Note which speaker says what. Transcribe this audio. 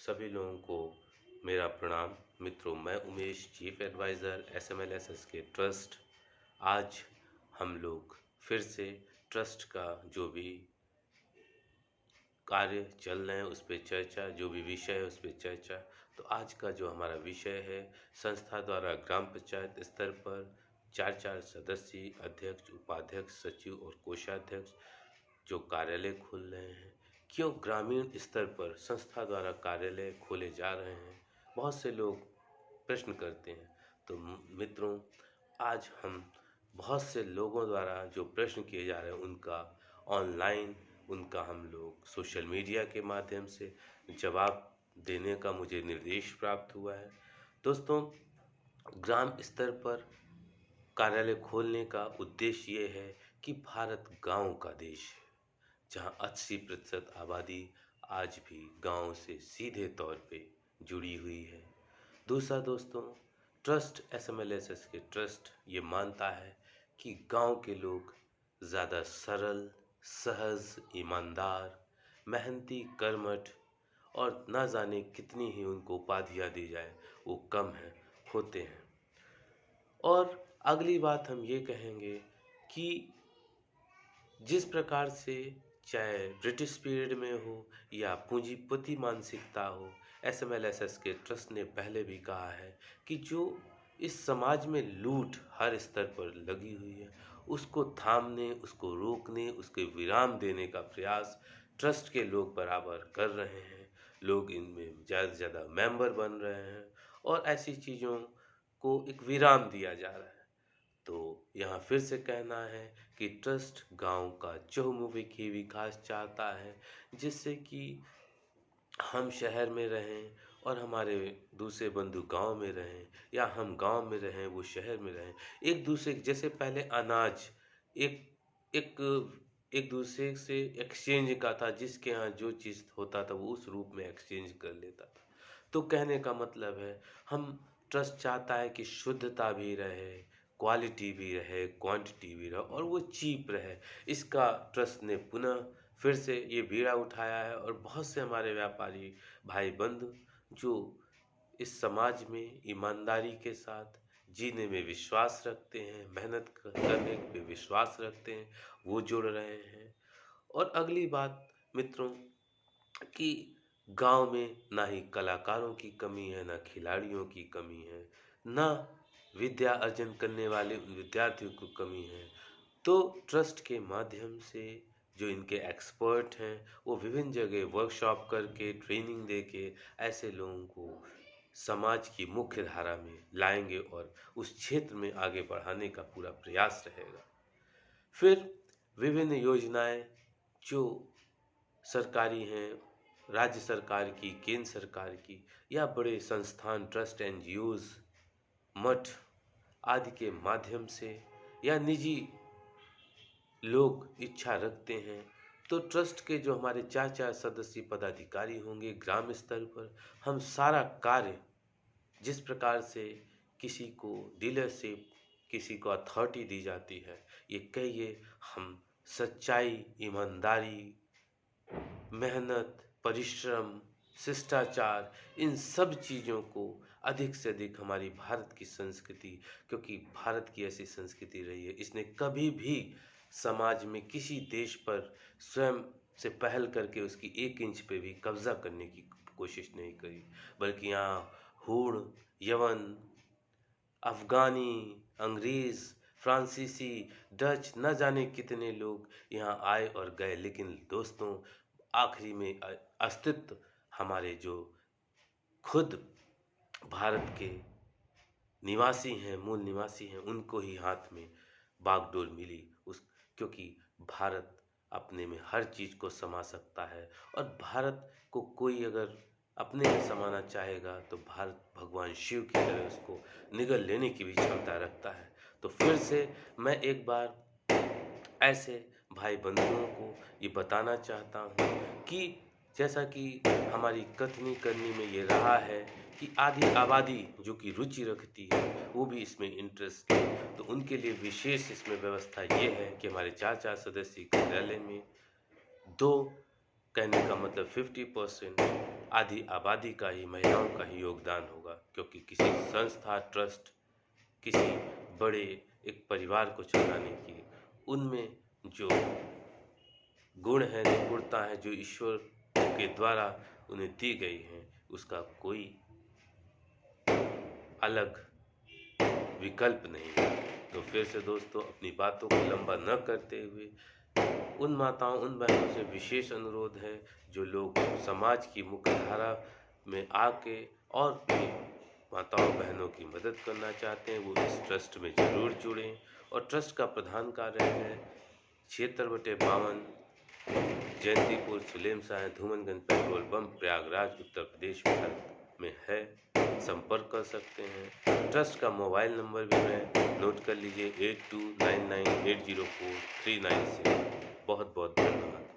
Speaker 1: सभी लोगों को मेरा प्रणाम। मित्रों, मैं उमेश, चीफ एडवाइज़र SMLSS के ट्रस्ट। आज हम लोग फिर से ट्रस्ट का जो भी कार्य चल रहे हैं उस पे चर्चा, जो भी विषय है उस पे चर्चा। तो आज का जो हमारा विषय है, संस्था द्वारा ग्राम पंचायत स्तर पर 4-4 सदस्य, अध्यक्ष, उपाध्यक्ष, सचिव और कोषाध्यक्ष जो कार्यालय खोल रहे हैं। क्यों ग्रामीण स्तर पर संस्था द्वारा कार्यालय खोले जा रहे हैं, बहुत से लोग प्रश्न करते हैं। तो मित्रों, आज हम बहुत से लोगों द्वारा जो प्रश्न किए जा रहे हैं उनका हम लोग सोशल मीडिया के माध्यम से जवाब देने का मुझे निर्देश प्राप्त हुआ है। दोस्तों, ग्राम स्तर पर कार्यालय खोलने का उद्देश्य ये है कि भारत गांव का देश है, जहां 80% आबादी आज भी गांव से सीधे तौर पे जुड़ी हुई है। दूसरा दोस्तों, ट्रस्ट SMLSS के ट्रस्ट ये मानता है कि गांव के लोग ज़्यादा सरल, सहज, ईमानदार, मेहनती, कर्मठ और ना जाने कितनी ही उनको उपाधियाँ दी जाए वो कम हैं होते हैं। और अगली बात हम ये कहेंगे कि जिस प्रकार से चाहे ब्रिटिश पीरियड में हो या पूंजीपति मानसिकता हो, SMLSS के ट्रस्ट ने पहले भी कहा है कि जो इस समाज में लूट हर स्तर पर लगी हुई है उसको थामने, उसको रोकने, उसके विराम देने का प्रयास ट्रस्ट के लोग बराबर कर रहे हैं। लोग इनमें ज़्यादा से ज़्यादा मेंबर बन रहे हैं और ऐसी चीज़ों को एक विराम दिया जा रहा है। तो यहाँ फिर से कहना है कि ट्रस्ट गांव का चहुमुखी विकास चाहता है, जिससे कि हम शहर में रहें और हमारे दूसरे बंधु गांव में रहें, या हम गांव में रहें वो शहर में रहें। एक दूसरे जैसे पहले अनाज एक एक एक दूसरे से एक्सचेंज का था, जिसके यहाँ जो चीज़ होता था वो उस रूप में एक्सचेंज कर लेता था। तो कहने का मतलब है, हम ट्रस्ट चाहता है कि शुद्धता भी रहे, क्वालिटी भी रहे, क्वांटिटी भी रहे और वो चीप रहे। इसका ट्रस्ट ने पुनः फिर से ये बीड़ा उठाया है और बहुत से हमारे व्यापारी भाई बंधु जो इस समाज में ईमानदारी के साथ जीने में विश्वास रखते हैं, मेहनत करने पे विश्वास रखते हैं, वो जुड़ रहे हैं। और अगली बात मित्रों, कि गांव में ना ही कलाकारों की कमी है, ना खिलाड़ियों की कमी है, ना विद्या अर्जन करने वाले विद्यार्थियों को कमी है। तो ट्रस्ट के माध्यम से जो इनके एक्सपर्ट हैं वो विभिन्न जगह वर्कशॉप करके, ट्रेनिंग देके ऐसे लोगों को समाज की मुख्य धारा में लाएंगे और उस क्षेत्र में आगे बढ़ाने का पूरा प्रयास रहेगा। फिर विभिन्न योजनाएं जो सरकारी हैं, राज्य सरकार की, केंद्र सरकार की, या बड़े संस्थान, ट्रस्ट, NGOs, मठ आदि के माध्यम से, या निजी लोग इच्छा रखते हैं, तो ट्रस्ट के जो हमारे 4-4 सदस्य पदाधिकारी होंगे ग्राम स्तर पर, हम सारा कार्य जिस प्रकार से किसी को डीलरशिप, किसी को अथॉरिटी दी जाती है, ये कहिए हम सच्चाई, ईमानदारी, मेहनत, परिश्रम, शिष्टाचार, इन सब चीज़ों को अधिक से अधिक हमारी भारत की संस्कृति, क्योंकि भारत की ऐसी संस्कृति रही है, इसने कभी भी समाज में किसी देश पर स्वयं से पहल करके उसकी 1 इंच पे भी कब्जा करने की कोशिश नहीं करी, बल्कि यहाँ हूण, यवन, अफ़गानी, अंग्रेज़, फ्रांसीसी, डच, न जाने कितने लोग यहाँ आए और गए, लेकिन दोस्तों आखिरी में अस्तित्व हमारे जो खुद भारत के निवासी हैं, मूल निवासी हैं, उनको ही हाथ में बागडोर मिली क्योंकि भारत अपने में हर चीज़ को समा सकता है और भारत को कोई अगर अपने में समाना चाहेगा तो भारत भगवान शिव की तरह उसको निगल लेने की भी क्षमता रखता है। तो फिर से मैं एक बार ऐसे भाई बंधुओं को ये बताना चाहता हूँ कि जैसा कि हमारी कथनी करनी में ये रहा है कि आधी आबादी जो कि रुचि रखती है वो भी इसमें इंटरेस्ट है, तो उनके लिए विशेष इसमें व्यवस्था ये है कि हमारे 4-4 सदस्य कार्यालय में 2, कहने का मतलब 50% आधी आबादी का ही, महिलाओं का ही योगदान होगा, क्योंकि किसी संस्था, ट्रस्ट, किसी बड़े एक परिवार को चलाने की उनमें जो गुण है, निपुणता है, जो ईश्वर के द्वारा उन्हें दी गई है, उसका कोई अलग विकल्प नहीं है। तो फिर से दोस्तों, अपनी बातों को लंबा न करते हुए उन माताओं, उन बहनों से विशेष अनुरोध है जो लोग समाज की मुख्यधारा में आके और भी माताओं बहनों की मदद करना चाहते हैं, वो इस ट्रस्ट में ज़रूर जुड़ें। और ट्रस्ट का प्रधान कार्य है 76/52 जयंतीपुर, सुलेम साहेब, धूमनगंज पेट्रोल पंप, प्रयागराज, उत्तर प्रदेश, भारत में है। संपर्क कर सकते हैं। ट्रस्ट का मोबाइल नंबर भी है, नोट कर लीजिए, 8299804396। बहुत बहुत धन्यवाद।